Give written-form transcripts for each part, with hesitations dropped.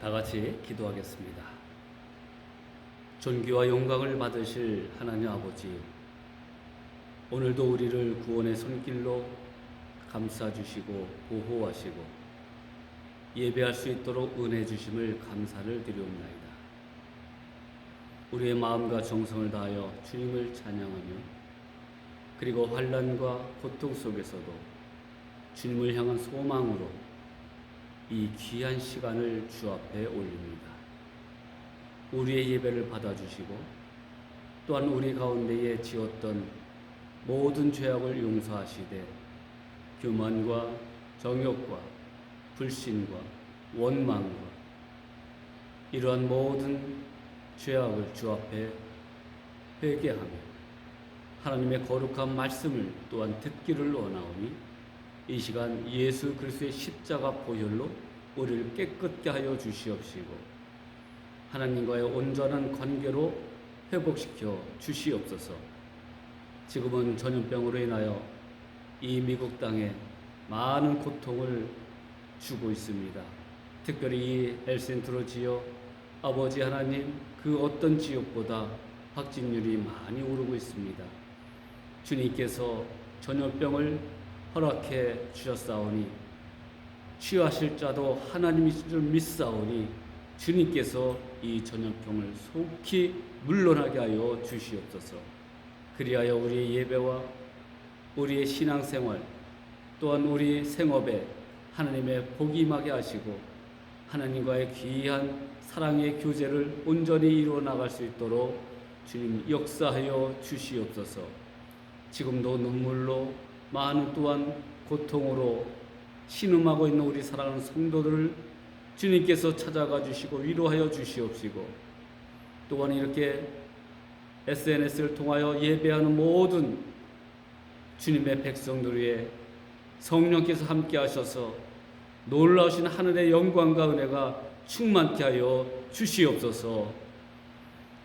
다 같이 기도하겠습니다. 존귀와 영광을 받으실 하나님 아버지, 오늘도 우리를 구원의 손길로 감싸주시고 보호하시고 예배할 수 있도록 은혜 주심을 감사를 드리옵나이다. 우리의 마음과 정성을 다하여 주님을 찬양하며 그리고 환난과 고통 속에서도 주님을 향한 소망으로 이 귀한 시간을 주 앞에 올립니다. 우리의 예배를 받아주시고 또한 우리 가운데에 지었던 모든 죄악을 용서하시되 교만과 정욕과 불신과 원망과 이러한 모든 죄악을 주 앞에 회개하며 하나님의 거룩한 말씀을 또한 듣기를 원하오니 이 시간 예수 그리스도의 십자가 보혈로 우리를 깨끗게 하여 주시옵시고 하나님과의 온전한 관계로 회복시켜 주시옵소서. 지금은 전염병으로 인하여 이 미국 땅에 많은 고통을 주고 있습니다. 특별히 이 엘센트로 지역 아버지 하나님, 그 어떤 지역보다 확진율이 많이 오르고 있습니다. 주님께서 전염병을 허락해 주셨사오니 치유하실 자도 하나님이신 줄 믿사오니 주님께서 이 전염병을 속히 물러나게 하여 주시옵소서. 그리하여 우리의 예배와 우리의 신앙생활 또한 우리 생업에 하나님의 복이 임하게 하시고 하나님과의 귀한 사랑의 교제를 온전히 이루어 나갈 수 있도록 주님 역사하여 주시옵소서. 지금도 눈물로 많은 또한 고통으로 신음하고 있는 우리 사랑하는 성도들을 주님께서 찾아가 주시고 위로하여 주시옵시고 또한 이렇게 SNS를 통하여 예배하는 모든 주님의 백성들 위에 성령께서 함께 하셔서 놀라우신 하늘의 영광과 은혜가 충만케 하여 주시옵소서.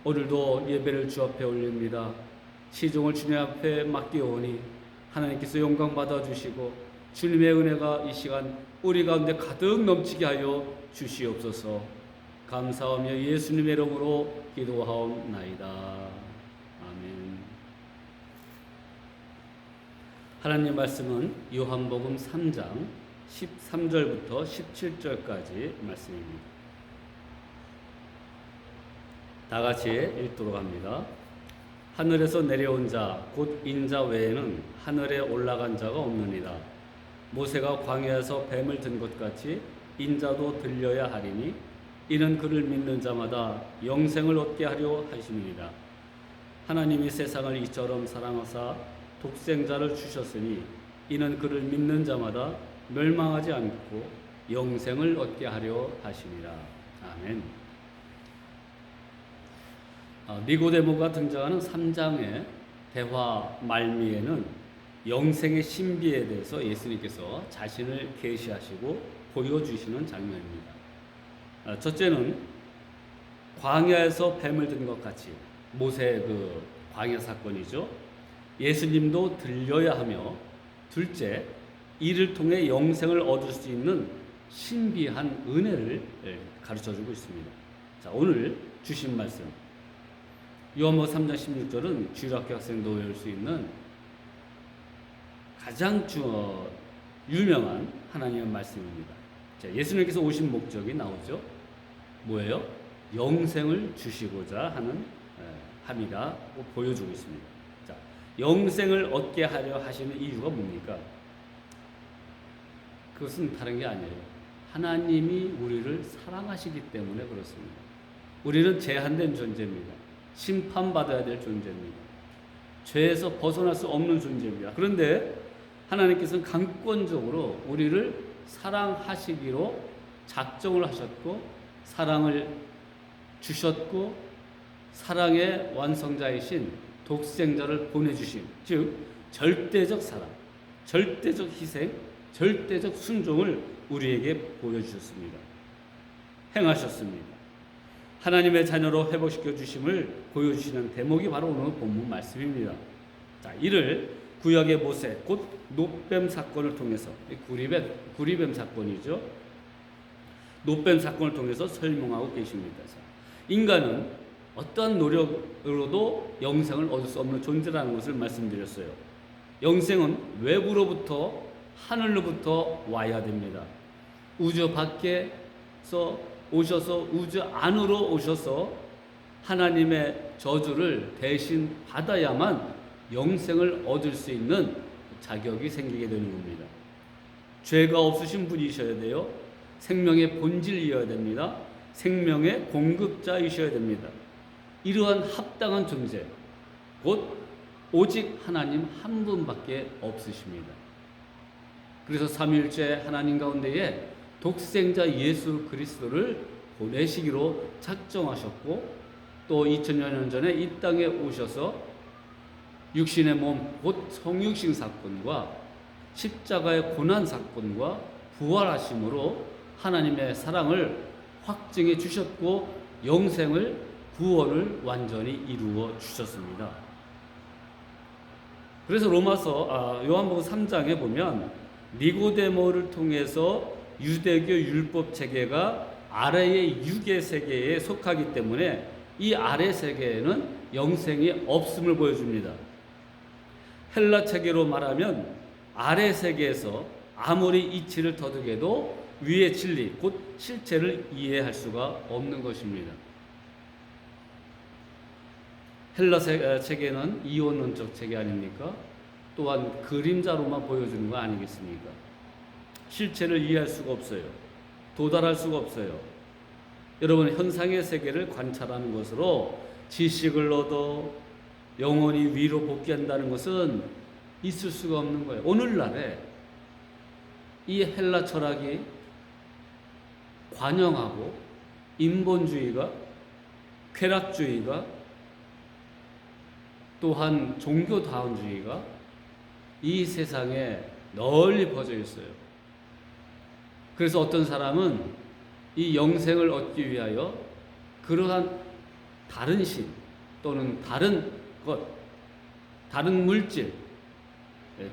오늘도 예배를 주 앞에 올립니다. 시종을 주님 앞에 맡기오니 하나님께서 영광 받아주시고 주님의 은혜가 이 시간 우리 가운데 가득 넘치게 하여 주시옵소서. 감사하며 예수님의 이름으로 기도하옵나이다. 아멘. 하나님 말씀은 요한복음 3장 13절부터 17절까지 말씀입니다. 다 같이 읽도록 합니다. 하늘에서 내려온 자 곧 인자 외에는 하늘에 올라간 자가 없느니라. 모세가 광야에서 뱀을 든 것 같이 인자도 들려야 하리니 이는 그를 믿는 자마다 영생을 얻게 하려 하심이니라. 하나님이 세상을 이처럼 사랑하사 독생자를 주셨으니 이는 그를 믿는 자마다 멸망하지 않고 영생을 얻게 하려 하심이라. 아멘. 니고데모가 등장하는 3장의 대화 말미에는 영생의 신비에 대해서 예수님께서 자신을 계시하시고 보여주시는 장면입니다. 첫째는 광야에서 뱀을 든 것 같이 모세의 그 광야 사건이죠. 예수님도 들려야 하며, 둘째, 이를 통해 영생을 얻을 수 있는 신비한 은혜를 가르쳐주고 있습니다. 자, 오늘 주신 말씀 요한복음 3장 16절은 주일학교 학생도 외울 수 있는 가장 유명한 하나님의 말씀입니다. 자, 예수님께서 오신 목적이 나오죠. 뭐예요? 영생을 주시고자 하는 함이다 보여주고 있습니다. 자, 영생을 얻게 하려 하시는 이유가 뭡니까? 그것은 다른 게 아니에요. 하나님이 우리를 사랑하시기 때문에 그렇습니다. 우리는 제한된 존재입니다. 심판받아야 될 존재입니다. 죄에서 벗어날 수 없는 존재입니다. 그런데 하나님께서는 강권적으로 우리를 사랑하시기로 작정을 하셨고 사랑을 주셨고 사랑의 완성자이신 독생자를 보내주신, 즉 절대적 사랑, 절대적 희생, 절대적 순종을 우리에게 보여주셨습니다. 행하셨습니다. 하나님의 자녀로 회복시켜 주심을 보여주시는 대목이 바로 오늘 본문 말씀입니다. 자, 이를 구약의 모세, 곧 놋뱀 사건을 통해서, 구리뱀 사건이죠. 노뱀 사건을 통해서 설명하고 계십니다. 인간은 어떠한 노력으로도 영생을 얻을 수 없는 존재라는 것을 말씀드렸어요. 영생은 외부로부터, 하늘로부터 와야 됩니다. 우주 밖에서 오셔서 우주 안으로 오셔서 하나님의 저주를 대신 받아야만 영생을 얻을 수 있는 자격이 생기게 되는 겁니다. 죄가 없으신 분이셔야 돼요. 생명의 본질이어야 됩니다. 생명의 공급자이셔야 됩니다. 이러한 합당한 존재, 곧 오직 하나님 한 분밖에 없으십니다. 그래서 삼위일체 하나님 가운데에 독생자 예수 그리스도를 보내시기로 작정하셨고, 또 2000여 년 전에 이 땅에 오셔서 육신의 몸, 곧 성육신 사건과 십자가의 고난 사건과 부활하심으로 하나님의 사랑을 확증해 주셨고, 영생을, 구원을 완전히 이루어 주셨습니다. 그래서 요한복음 3장에 보면 니고데모를 통해서 유대교 율법 체계가 아래의 유계 세계에 속하기 때문에 이 아래 세계에는 영생이 없음을 보여줍니다. 헬라 체계로 말하면 아래 세계에서 아무리 이치를 터득해도 위의 진리, 곧 실체를 이해할 수가 없는 것입니다. 헬라 체계는 이원론적 체계 아닙니까? 또한 그림자로만 보여주는 거 아니겠습니까? 실체를 이해할 수가 없어요. 도달할 수가 없어요. 여러분, 현상의 세계를 관찰하는 것으로 지식을 얻어 영원히 위로 복귀한다는 것은 있을 수가 없는 거예요. 오늘날에 이 헬라 철학이 관영하고 인본주의가, 쾌락주의가, 또한 종교다원주의가 이 세상에 널리 퍼져 있어요. 그래서 어떤 사람은 이 영생을 얻기 위하여 그러한 다른 신 또는 다른 것, 다른 물질,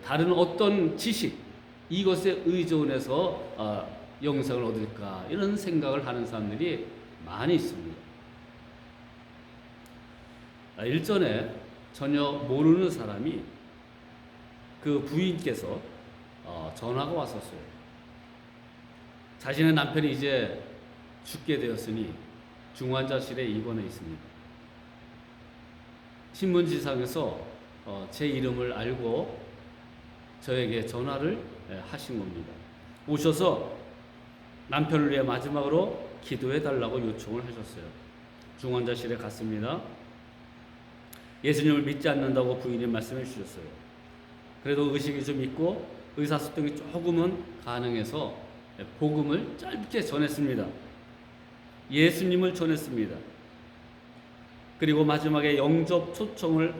다른 어떤 지식, 이것에 의존해서 영생을 얻을까, 이런 생각을 하는 사람들이 많이 있습니다. 일전에 전혀 모르는 사람이 그 부인께서 전화가 왔었어요. 자신의 남편이 이제 죽게 되었으니 중환자실에 입원해 있습니다. 신문지상에서 제 이름을 알고 저에게 전화를 하신 겁니다. 오셔서 남편을 위해 마지막으로 기도해 달라고 요청을 하셨어요. 중환자실에 갔습니다. 예수님을 믿지 않는다고 부인이 말씀해 주셨어요. 그래도 의식이 좀 있고 의사소통이 조금은 가능해서 복음을 짧게 전했습니다. 예수님을 전했습니다. 그리고 마지막에 영접 초청을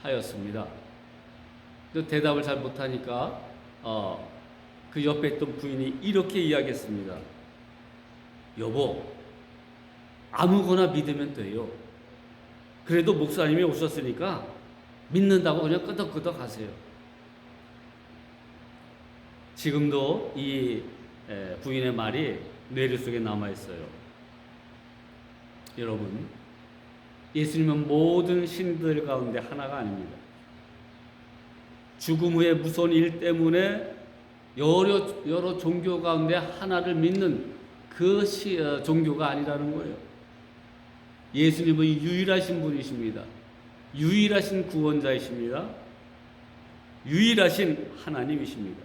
하였습니다. 대답을 잘 못하니까 그 옆에 있던 부인이 이렇게 이야기했습니다. 여보, 아무거나 믿으면 돼요. 그래도 목사님이 오셨으니까 믿는다고 그냥 끄덕끄덕 하세요. 지금도 이 부인의 말이 뇌리 속에 남아있어요. 여러분, 예수님은 모든 신들 가운데 하나가 아닙니다. 죽음 후의 무서운 일 때문에 여러 종교 가운데 하나를 믿는 그 종교가 아니라는 거예요. 예수님은 유일하신 분이십니다. 유일하신 구원자이십니다. 유일하신 하나님이십니다.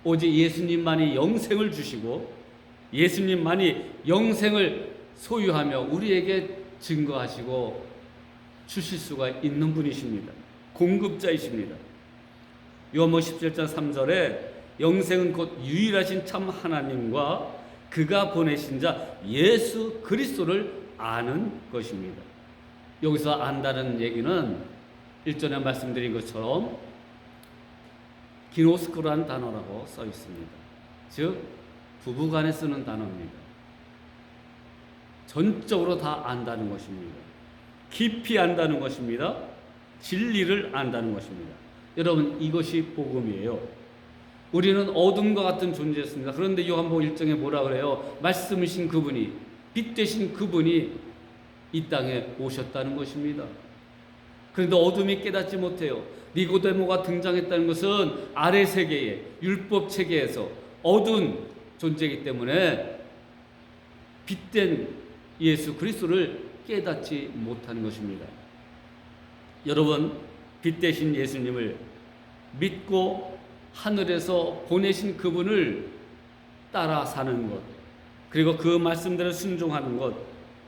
오직 예수님만이 영생을 주시고 예수님만이 영생을 소유하며 우리에게 증거하시고 주실 수가 있는 분이십니다. 공급자이십니다. 요한복음 17장 3절에 영생은 곧 유일하신 참 하나님과 그가 보내신 자 예수 그리스도를 아는 것입니다. 여기서 안다는 얘기는 일전에 말씀드린 것처럼 기노스코라는 단어라고 써 있습니다. 즉 부부간에 쓰는 단어입니다. 전적으로 다 안다는 것입니다. 깊이 안다는 것입니다. 진리를 안다는 것입니다. 여러분, 이것이 복음이에요. 우리는 어둠과 같은 존재였습니다. 그런데 요한복음 1장에 뭐라 그래요? 말씀이신 그분이, 빛 되신 그분이 이 땅에 오셨다는 것입니다. 그런데 어둠이 깨닫지 못해요. 니고데모가 등장했다는 것은 아래 세계의 율법 체계에서 어두운 존재이기 때문에 빛된 예수 그리스도를 깨닫지 못하는 것입니다. 여러분, 빛 되신 예수님을 믿고 하늘에서 보내신 그분을 따라 사는 것, 그리고 그 말씀대로 순종하는 것,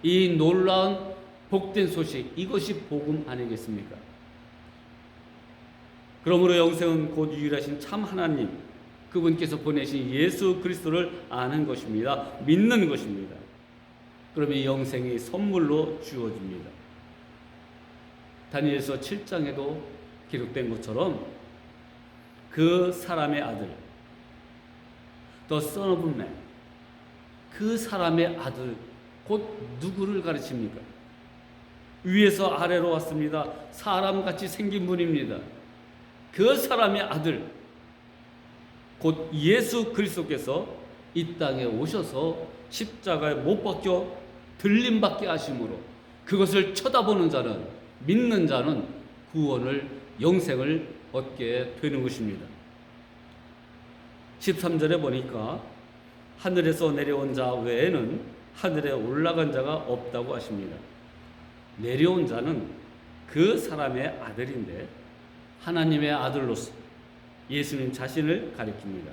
이 놀라운 복된 소식, 이것이 복음 아니겠습니까? 그러므로 영생은 곧 유일하신 참 하나님, 그분께서 보내신 예수 그리스도를 아는 것입니다. 믿는 것입니다. 그러면 영생이 선물로 주어집니다. 다니엘서 7장에도 기록된 것처럼 그 사람의 아들, The Son of Man, 그 사람의 아들, 곧 누구를 가르칩니까? 위에서 아래로 왔습니다. 사람같이 생긴 분입니다. 그 사람의 아들, 곧 예수 그리스도께서 이 땅에 오셔서 십자가에 못 박혀 들림받게 하심으로 그것을 쳐다보는 자는, 믿는 자는 구원을, 영생을 얻게 되는 것입니다. 13절에 보니까 하늘에서 내려온 자 외에는 하늘에 올라간 자가 없다고 하십니다. 내려온 자는 그 사람의 아들인데 하나님의 아들로서 예수님 자신을 가리킵니다.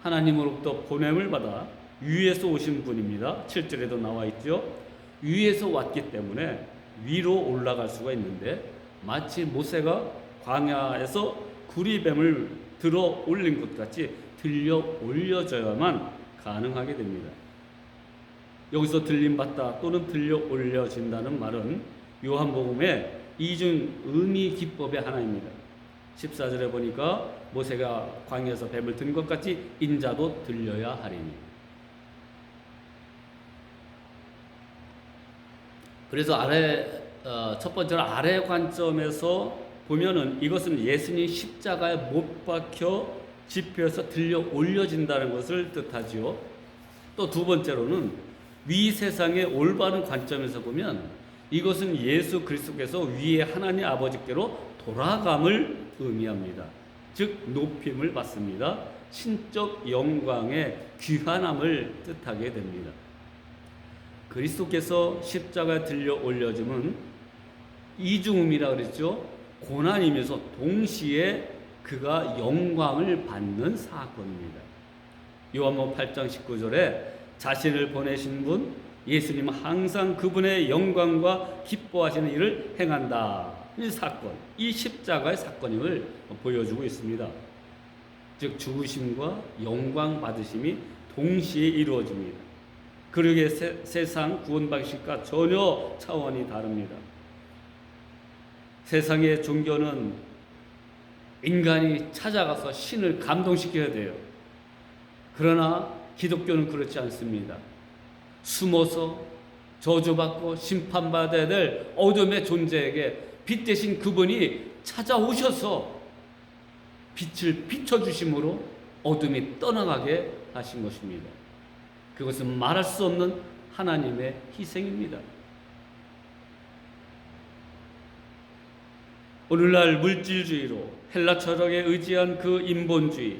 하나님으로부터 보냄을 받아 위에서 오신 분입니다. 7절에도 나와 있죠. 위에서 왔기 때문에 위로 올라갈 수가 있는데 마치 모세가 광야에서 구리뱀을 들어 올린 것 같이 들려 올려져야만 가능하게 됩니다. 여기서 들림받다 또는 들려 올려진다는 말은 요한복음의 이중 의미 기법의 하나입니다. 14절에 보니까 모세가 광야에서 뱀을 든 것 같이 인자도 들려야 하리니. 그래서 첫 번째로 아래 관점에서 보면은 이것은 예수님 십자가에 못 박혀 집혀서 들려 올려진다는 것을 뜻하지요. 또 두 번째로는 위 세상의 올바른 관점에서 보면 이것은 예수 그리스도께서 위에 하나님 아버지께로 돌아감을 의미합니다. 즉 높임을 받습니다. 신적 영광의 귀환함을 뜻하게 됩니다. 그리스도께서 십자가에 들려 올려짐은 이중음이라 그랬죠. 고난이면서 동시에 그가 영광을 받는 사건입니다. 요한복음 8장 19절에 자신을 보내신 분 예수님은 항상 그분의 영광과 기뻐하시는 일을 행한다. 이 사건, 이 십자가의 사건임을 보여주고 있습니다. 즉 죽으심과 영광 받으심이 동시에 이루어집니다. 그러기에 세상 구원 방식과 전혀 차원이 다릅니다. 세상의 종교는 인간이 찾아가서 신을 감동시켜야 돼요. 그러나 기독교는 그렇지 않습니다. 숨어서 저주받고 심판받아야 될 어둠의 존재에게 빛 대신 그분이 찾아오셔서 빛을 비춰주심으로 어둠이 떠나가게 하신 것입니다. 그것은 말할 수 없는 하나님의 희생입니다. 오늘날 물질주의로 헬라 철학에 의지한 그 인본주의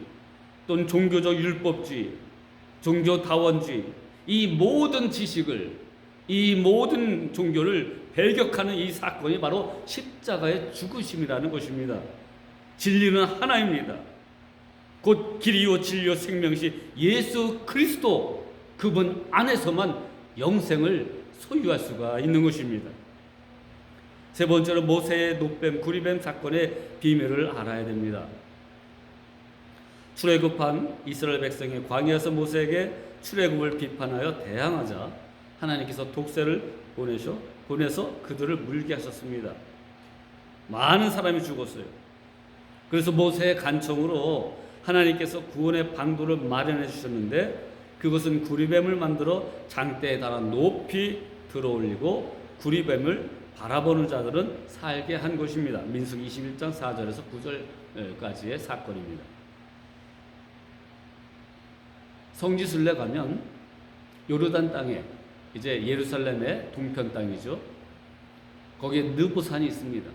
또는 종교적 율법주의, 종교다원주의, 이 모든 지식을, 이 모든 종교를 배격하는 이 사건이 바로 십자가의 죽으심이라는 것입니다. 진리는 하나입니다. 곧 길이요 진리요 생명시 예수 그리스도, 그분 안에서만 영생을 소유할 수가 있는 것입니다. 세 번째로 모세의 노뱀, 구리뱀 사건의 비밀을 알아야 됩니다. 출애굽한 이스라엘 백성이 광야에서 모세에게 출애굽을 비판하여 대항하자 하나님께서 독새를 보내서 그들을 물게 하셨습니다. 많은 사람이 죽었어요. 그래서 모세의 간청으로 하나님께서 구원의 방도를 마련해 주셨는데 그것은 구리뱀을 만들어 장대에 달아 높이 들어올리고 구리뱀을 바라보는 자들은 살게 한 것입니다. 민수기 21장 4절에서 9절까지의 사건입니다. 성지순례 가면 요르단 땅에, 이제 예루살렘의 동편 땅이죠. 거기에 느보산이 있습니다.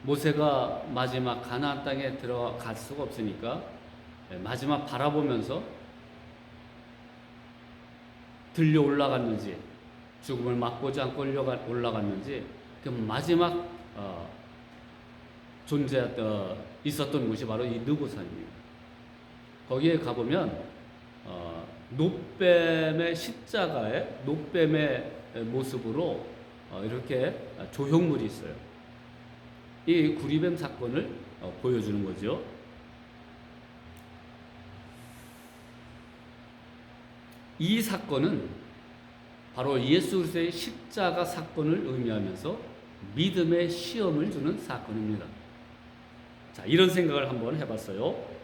모세가 마지막 가나안 땅에 들어갈 수가 없으니까 마지막 바라보면서 들려 올라갔는지, 죽음을 맛보지 않고 올라갔는지, 그 마지막 있었던 곳이 바로 이 느보산입니다. 거기에 가보면 노뱀의 십자가의 노뱀의 모습으로 이렇게 조형물이 있어요. 이 구리뱀 사건을 보여주는 거죠. 이 사건은 바로 예수 그리스도의 십자가 사건을 의미하면서 믿음의 시험을 주는 사건입니다. 자, 이런 생각을 한번 해봤어요.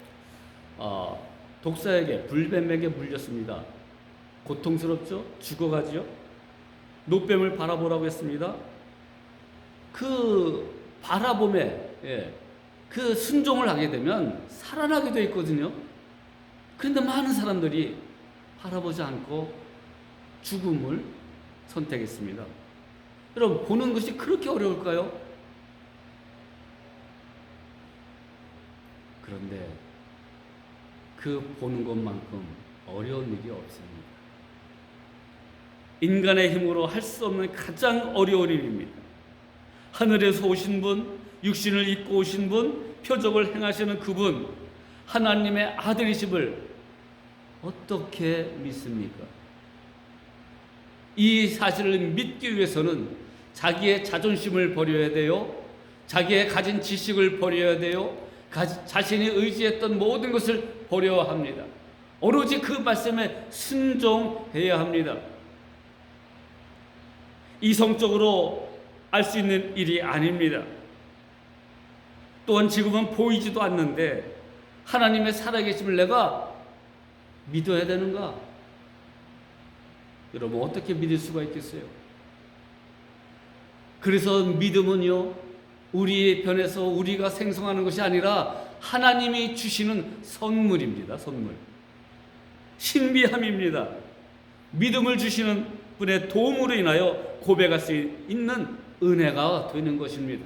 독사에게, 불뱀에게 물렸습니다. 고통스럽죠? 죽어가지요? 노뱀을 바라보라고 했습니다. 그 바라봄에 그 순종을 하게 되면 살아나게 되어 있거든요. 그런데 많은 사람들이 바라보지 않고 죽음을 선택했습니다. 여러분, 보는 것이 그렇게 어려울까요? 그런데 그 보는 것만큼 어려운 일이 없습니다. 인간의 힘으로 할 수 없는 가장 어려운 일입니다. 하늘에서 오신 분, 육신을 입고 오신 분, 표적을 행하시는 그분, 하나님의 아들이심을 어떻게 믿습니까? 이 사실을 믿기 위해서는 자기의 자존심을 버려야 돼요. 자기의 가진 지식을 버려야 돼요. 자신이 의지했던 모든 것을 버려야 합니다. 오로지 그 말씀에 순종해야 합니다. 이성적으로 알 수 있는 일이 아닙니다. 또한 지금은 보이지도 않는데 하나님의 살아계심을 내가 믿어야 되는가? 여러분, 어떻게 믿을 수가 있겠어요? 그래서 믿음은요, 우리의 편에서 우리가 생성하는 것이 아니라 하나님이 주시는 선물입니다. 선물. 신비함입니다. 믿음을 주시는 분의 도움으로 인하여 고백할 수 있는 은혜가 되는 것입니다.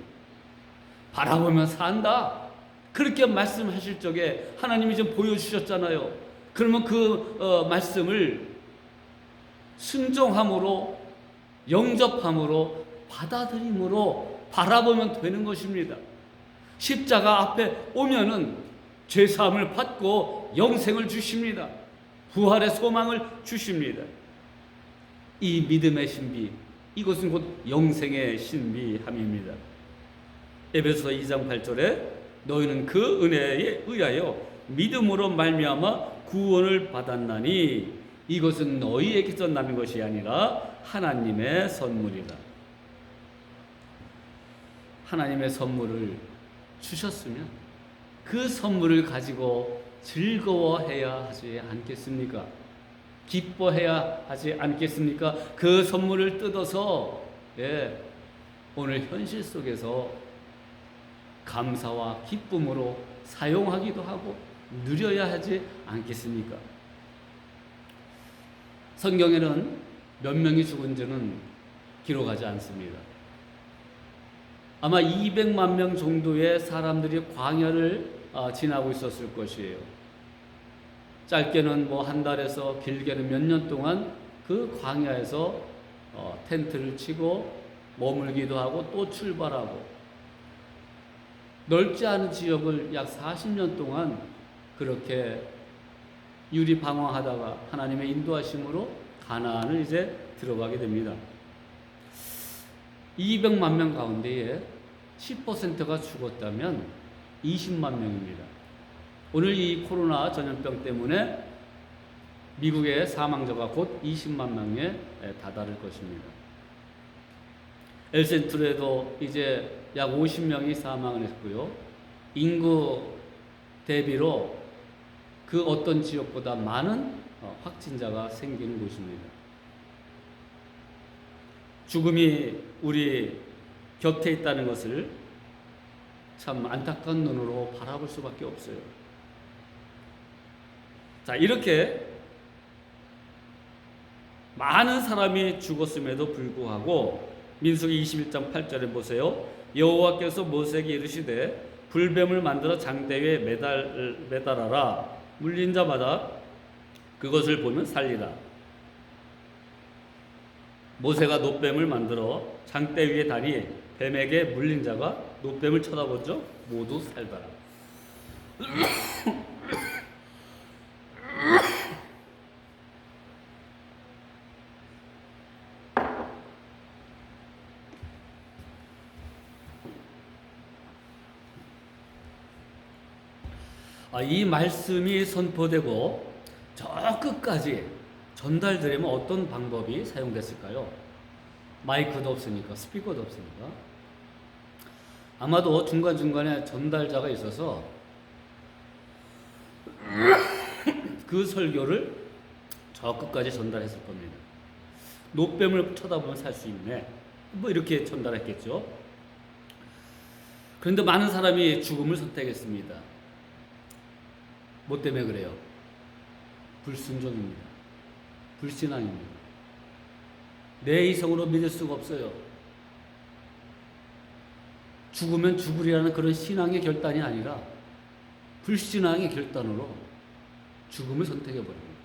바라보면 산다, 그렇게 말씀하실 적에 하나님이 좀 보여주셨잖아요. 그러면 그 말씀을 순종함으로, 영접함으로, 받아들임으로 바라보면 되는 것입니다. 십자가 앞에 오면은 죄사함을 받고 영생을 주십니다. 부활의 소망을 주십니다. 이 믿음의 신비, 이것은 곧 영생의 신비함입니다. 에베소서 2장 8절에 너희는 그 은혜에 의하여 믿음으로 말미암아 구원을 받았나니 이것은 너희에게서 나는 것이 아니라 하나님의 선물이다. 하나님의 선물을 주셨으면 그 선물을 가지고 즐거워해야 하지 않겠습니까? 기뻐해야 하지 않겠습니까? 그 선물을 뜯어서 오늘 현실 속에서 감사와 기쁨으로 사용하기도 하고 누려야 하지 않겠습니까? 성경에는 몇 명이 죽은지는 기록하지 않습니다. 아마 200만 명 정도의 사람들이 광야를 지나고 있었을 것이에요. 짧게는 한 달에서 길게는 몇 년 동안 그 광야에서 텐트를 치고 머물기도 하고 또 출발하고, 넓지 않은 지역을 약 40년 동안 그렇게 유리방황하다가 하나님의 인도하심으로 가나안을 이제 들어가게 됩니다. 200만 명 가운데에 10%가 죽었다면 20만 명입니다. 오늘 이 코로나 전염병 때문에 미국의 사망자가 곧 20만 명에 다다를 것입니다. 엘센트루에도 이제 약 50명이 사망을 했고요. 인구 대비로 그 어떤 지역보다 많은 확진자가 생기는 곳입니다. 죽음이 우리 곁에 있다는 것을 참 안타까운 눈으로 바라볼 수밖에 없어요. 자, 이렇게 많은 사람이 죽었음에도 불구하고 민수기 21장 8절에 보세요. 여호와께서 모세에게 이르시되 불뱀을 만들어 장대 위에 매달아라. 물린 자마다 그것을 보면 살리라. 모세가 놋뱀을 만들어 장대 위에 다니 뱀에게 물린 자가 놋뱀을 쳐다보죠. 모두 살더라. 이 말씀이 선포되고 저 끝까지 전달되려면 어떤 방법이 사용됐을까요? 마이크도 없으니까, 스피커도 없으니까. 아마도 중간중간에 전달자가 있어서 그 설교를 저 끝까지 전달했을 겁니다. 놋뱀을 쳐다보면 살 수 있네. 뭐 이렇게 전달했겠죠. 그런데 많은 사람이 죽음을 선택했습니다. 뭐 때문에 그래요? 불순종입니다. 불신앙입니다. 내 이성으로 믿을 수가 없어요. 죽으면 죽으리라는 그런 신앙의 결단이 아니라 불신앙의 결단으로 죽음을 선택해버립니다.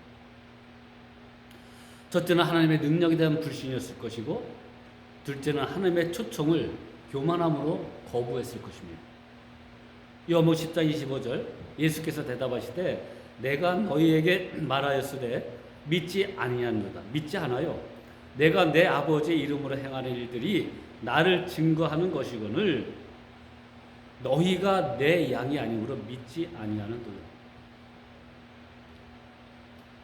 첫째는 하나님의 능력에 대한 불신이었을 것이고, 둘째는 하나님의 초청을 교만함으로 거부했을 것입니다. 요한복음 10장 25절, 예수께서 대답하시되 내가 너희에게 말하였으되 믿지 아니하는도다. 믿지 않아요. 내가 내 아버지의 이름으로 행하는 일들이 나를 증거하는 것이거늘 너희가 내 양이 아니므로 믿지 아니하는도다.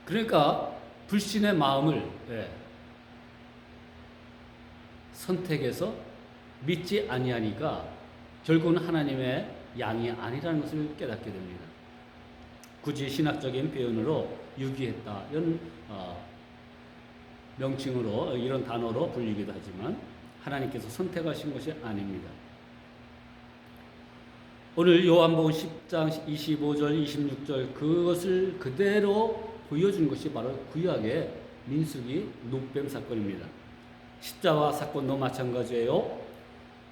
그러니까 불신의 마음을 선택해서 믿지 아니하니까 결국은 하나님의 양이 아니라는 것을 깨닫게 됩니다. 굳이 신학적인 표현으로 유기했다 이런 명칭으로, 이런 단어로 불리기도 하지만 하나님께서 선택하신 것이 아닙니다. 오늘 요한복음 10장 25절 26절 그것을 그대로 보여준 것이 바로 구약의 민수기 놋뱀 사건입니다. 십자가 사건도 마찬가지예요.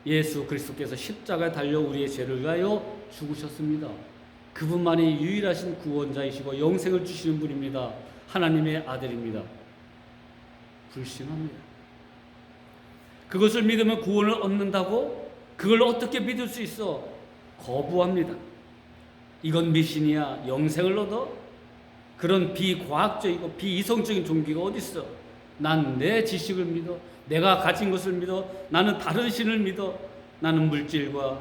예수 그리스도께서 십자가에 달려 우리의 죄를 위하여 죽으셨습니다. 그분만이 유일하신 구원자이시고 영생을 주시는 분입니다. 하나님의 아들입니다. 불신합니다. 그것을 믿으면 구원을 얻는다고? 그걸 어떻게 믿을 수 있어? 거부합니다. 이건 미신이야. 영생을 얻어? 그런 비과학적이고 비이성적인 종교가 어디 있어? 난 내 지식을 믿어. 내가 가진 것을 믿어. 나는 다른 신을 믿어. 나는 물질과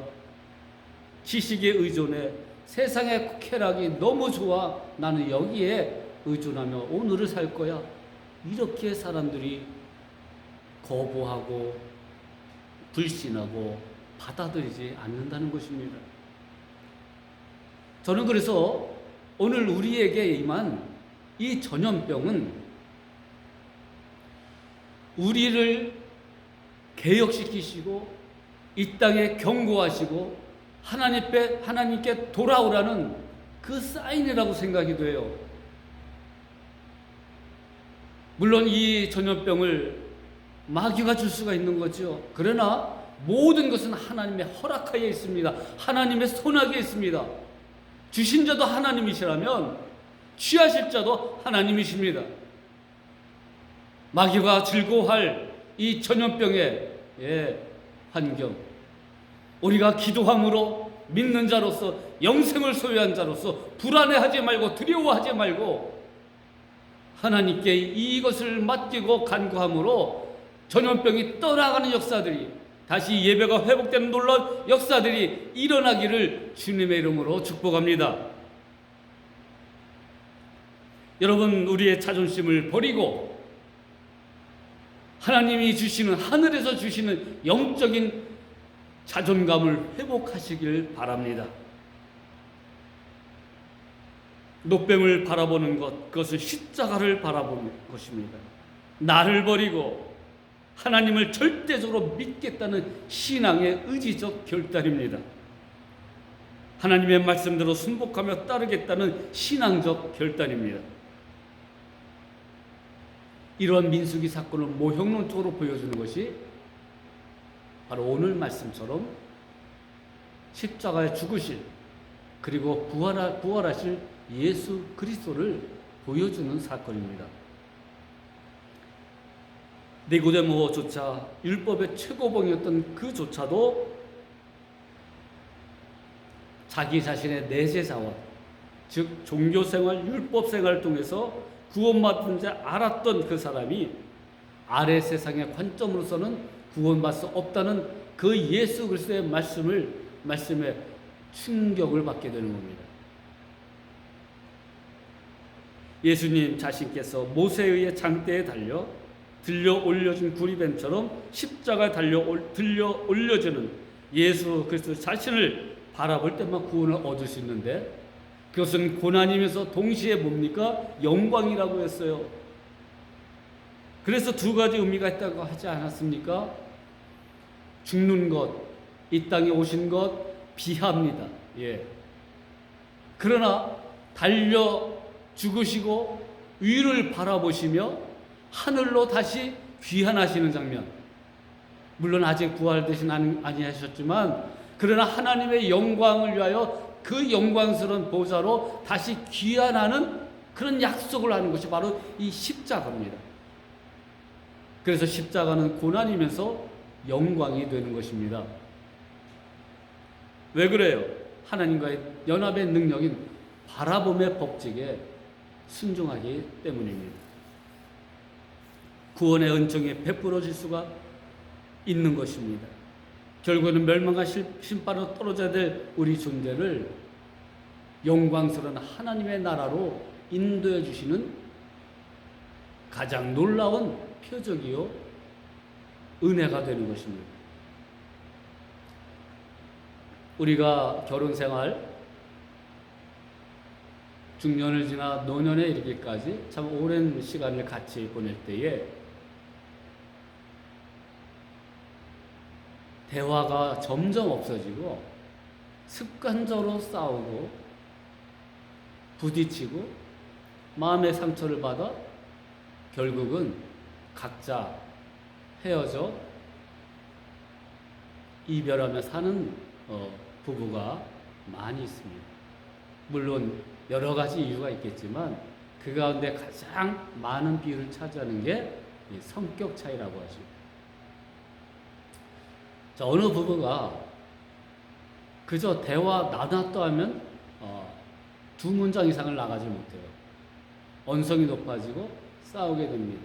지식에 의존해. 세상의 쾌락이 너무 좋아. 나는 여기에 의존하며 오늘을 살 거야. 이렇게 사람들이 거부하고 불신하고 받아들이지 않는다는 것입니다. 저는 그래서 오늘 우리에게 임한 이 전염병은 우리를 개혁시키시고 이 땅에 경고하시고 하나님께 돌아오라는 그 사인이라고 생각이 돼요. 물론 이 전염병을 마귀가 줄 수가 있는 거죠. 그러나 모든 것은 하나님의 허락하에 있습니다. 하나님의 손아귀에 있습니다. 주신 자도 하나님이시라면 취하실 자도 하나님이십니다. 마귀가 즐거워할 이 전염병의 환경, 우리가 기도함으로 믿는 자로서 영생을 소유한 자로서 불안해하지 말고 두려워하지 말고 하나님께 이것을 맡기고 간구함으로 전염병이 떠나가는 역사들이, 다시 예배가 회복되는 놀라운 역사들이 일어나기를 주님의 이름으로 축복합니다. 여러분, 우리의 자존심을 버리고 하나님이 주시는, 하늘에서 주시는 영적인 자존감을 회복하시길 바랍니다. 놋뱀을 바라보는 것, 그것은 십자가를 바라보는 것입니다. 나를 버리고 하나님을 절대적으로 믿겠다는 신앙의 의지적 결단입니다. 하나님의 말씀대로 순복하며 따르겠다는 신앙적 결단입니다. 이러한 민수기 사건을 모형론적으로 보여주는 것이 바로 오늘 말씀처럼 십자가에 죽으실 그리고 부활하실 예수 그리스도를 보여주는 사건입니다. 니고데모조차 율법의 최고봉이었던 그조차도 자기 자신의 내재자와 즉 종교생활, 율법생활을 통해서 구원받은 자 알았던 그 사람이 아래 세상의 관점으로서는 구원받을 수 없다는 그 예수 그리스도의 말씀에 충격을 받게 되는 겁니다. 예수님 자신께서 모세에 의해 장대에 들려 올려진 구리뱀처럼 십자가에 들려 올려지는 예수 그리스도 자신을 바라볼 때만 구원을 얻을 수 있는데 그것은 고난이면서 동시에 뭡니까? 영광이라고 했어요. 그래서 두 가지 의미가 있다고 하지 않았습니까? 죽는 것, 이 땅에 오신 것 비합니다. 예. 그러나 달려 죽으시고 위를 바라보시며 하늘로 다시 귀환하시는 장면. 물론 아직 부활되신 아니하셨지만 그러나 하나님의 영광을 위하여 그 영광스러운 보좌로 다시 귀환하는 그런 약속을 하는 것이 바로 이 십자가입니다. 그래서 십자가는 고난이면서 영광이 되는 것입니다. 왜 그래요? 하나님과의 연합의 능력인 바라봄의 법칙에 순종하기 때문입니다. 구원의 은총이 베풀어질 수가 있는 것입니다. 결국에는 멸망과 심판으로 떨어져야 될 우리 존재를 영광스러운 하나님의 나라로 인도해 주시는 가장 놀라운 표적이요 은혜가 되는 것입니다. 우리가 결혼생활 중년을 지나 노년에 이르기까지 참 오랜 시간을 같이 보낼 때에 대화가 점점 없어지고 습관적으로 싸우고 부딪히고 마음의 상처를 받아 결국은 각자 헤어져 이별하며 사는 부부가 많이 있습니다. 물론 여러 가지 이유가 있겠지만 그 가운데 가장 많은 비율을 차지하는 게 성격 차이라고 하죠. 자, 어느 부부가 그저 대화 나눴다 하면 두 문장 이상을 나가지 못해요. 언성이 높아지고 싸우게 됩니다.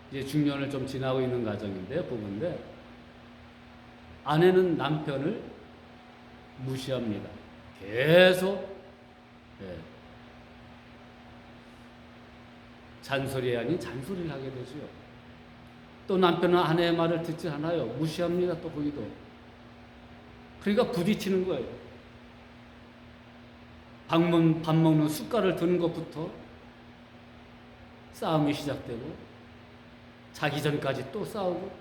이제 중년을 좀 지나고 있는 가정인데 부부인데 아내는 남편을 무시합니다. 계속 잔소리 아닌 잔소리를 하게 되죠. 또 남편은 아내의 말을 듣지 않아요. 무시합니다. 또 거기도. 그러니까 부딪히는 거예요. 밥 먹는 숟갈을 드는 것부터 싸움이 시작되고 자기 전까지 또 싸우고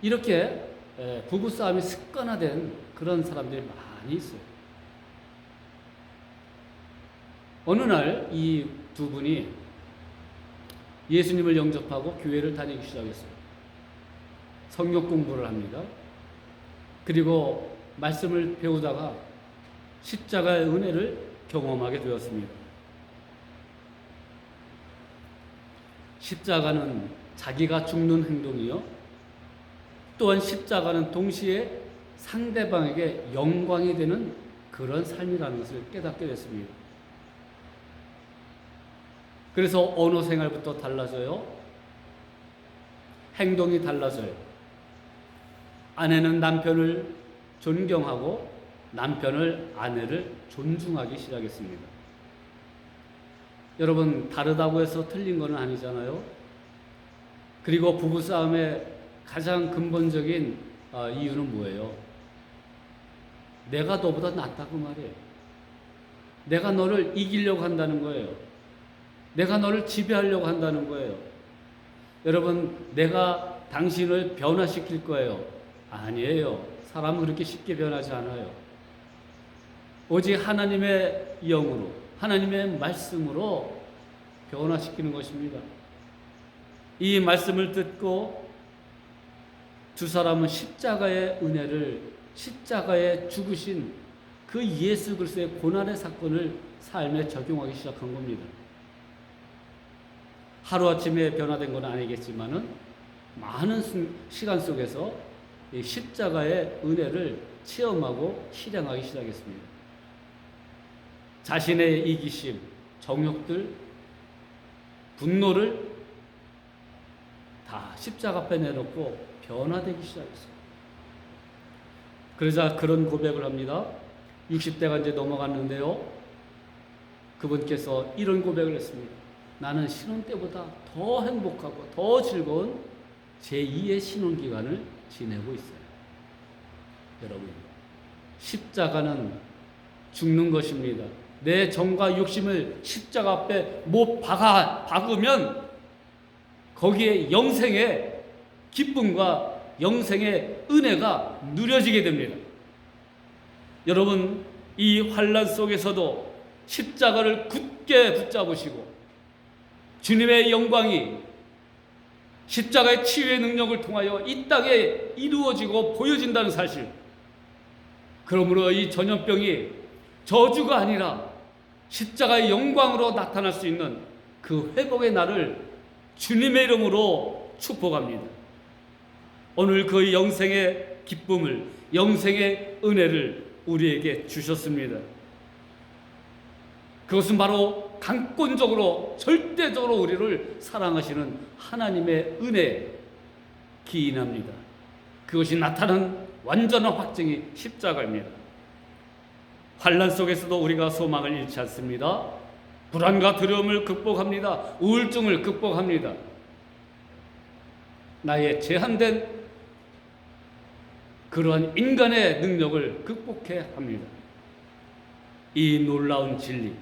이렇게 부부싸움이 습관화된 그런 사람들이 많이 있어요. 어느 날 이 두 분이 예수님을 영접하고 교회를 다니기 시작했어요. 성경 공부를 합니다. 그리고 말씀을 배우다가 십자가의 은혜를 경험하게 되었습니다. 십자가는 자기가 죽는 행동이요. 또한 십자가는 동시에 상대방에게 영광이 되는 그런 삶이라는 것을 깨닫게 됐습니다. 그래서 언어 생활부터 달라져요. 행동이 달라져요. 아내는 남편을 존경하고 남편을 아내를 존중하기 시작했습니다. 여러분, 다르다고 해서 틀린 건 아니잖아요. 그리고 부부싸움의 가장 근본적인 이유는 뭐예요? 내가 너보다 낫다고 말이에요. 내가 너를 이기려고 한다는 거예요. 내가 너를 지배하려고 한다는 거예요. 여러분, 내가 당신을 변화시킬 거예요. 아니에요. 사람은 그렇게 쉽게 변하지 않아요. 오직 하나님의 영으로, 하나님의 말씀으로 변화시키는 것입니다. 이 말씀을 듣고 두 사람은 십자가의 은혜를, 십자가에 죽으신 그 예수 그리스도의 고난의 사건을 삶에 적용하기 시작한 겁니다. 하루아침에 변화된 건 아니겠지만은 많은 시간 속에서 이 십자가의 은혜를 체험하고 실행하기 시작했습니다. 자신의 이기심, 정욕들, 분노를 다 십자가 앞에 내놓고 변화되기 시작했어요. 그러자 그런 고백을 합니다. 60대가 이제 넘어갔는데요. 그분께서 이런 고백을 했습니다. 나는 신혼 때보다 더 행복하고 더 즐거운 제2의 신혼 기간을 지내고 있어요. 여러분, 십자가는 죽는 것입니다. 내 정과 욕심을 십자가 앞에 못 박으면 거기에 영생의 기쁨과 영생의 은혜가 누려지게 됩니다. 여러분, 이 환난 속에서도 십자가를 굳게 붙잡으시고 주님의 영광이 십자가의 치유의 능력을 통하여 이 땅에 이루어지고 보여진다는 사실, 그러므로 이 전염병이 저주가 아니라 십자가의 영광으로 나타날 수 있는 그 회복의 날을 주님의 이름으로 축복합니다. 오늘 그 영생의 기쁨을, 영생의 은혜를 우리에게 주셨습니다. 그것은 바로 강권적으로 절대적으로 우리를 사랑하시는 하나님의 은혜에 기인합니다. 그것이 나타난 완전한 확증이 십자가입니다. 환난 속에서도 우리가 소망을 잃지 않습니다. 불안과 두려움을 극복합니다. 우울증을 극복합니다. 나의 제한된 그러한 인간의 능력을 극복해야 합니다. 이 놀라운 진리,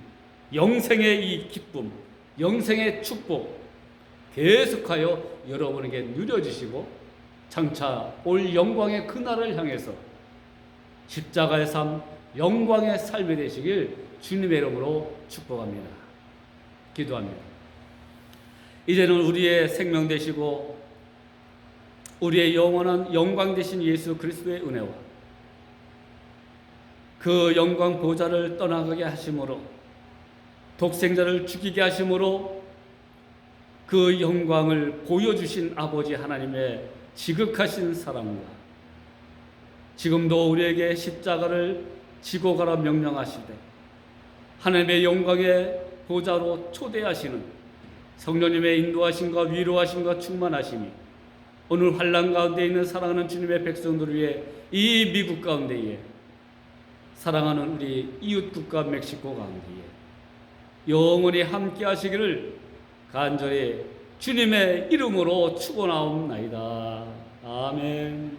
영생의 이 기쁨, 영생의 축복 계속하여 여러분에게 누려주시고 장차 올 영광의 그날을 향해서 십자가의 삶, 영광의 삶이 되시길 주님의 이름으로 축복합니다. 기도합니다. 이제는 우리의 생명 되시고 우리의 영원한 영광 되신 예수 그리스도의 은혜와 그 영광 보좌를 떠나가게 하심으로, 독생자를 죽이게 하심으로 그 영광을 보여주신 아버지 하나님의 지극하신 사랑과 지금도 우리에게 십자가를 지고 가라 명령하시되 하나님의 영광의 보좌로 초대하시는 성령님의 인도하심과 위로하심과 충만하심이 오늘 환난 가운데 있는 사랑하는 주님의 백성들을 위해 이 미국 가운데에 사랑하는 우리 이웃 국가 멕시코 가운데에 영원히 함께 하시기를 간절히 주님의 이름으로 축원하옵나이다. 아멘.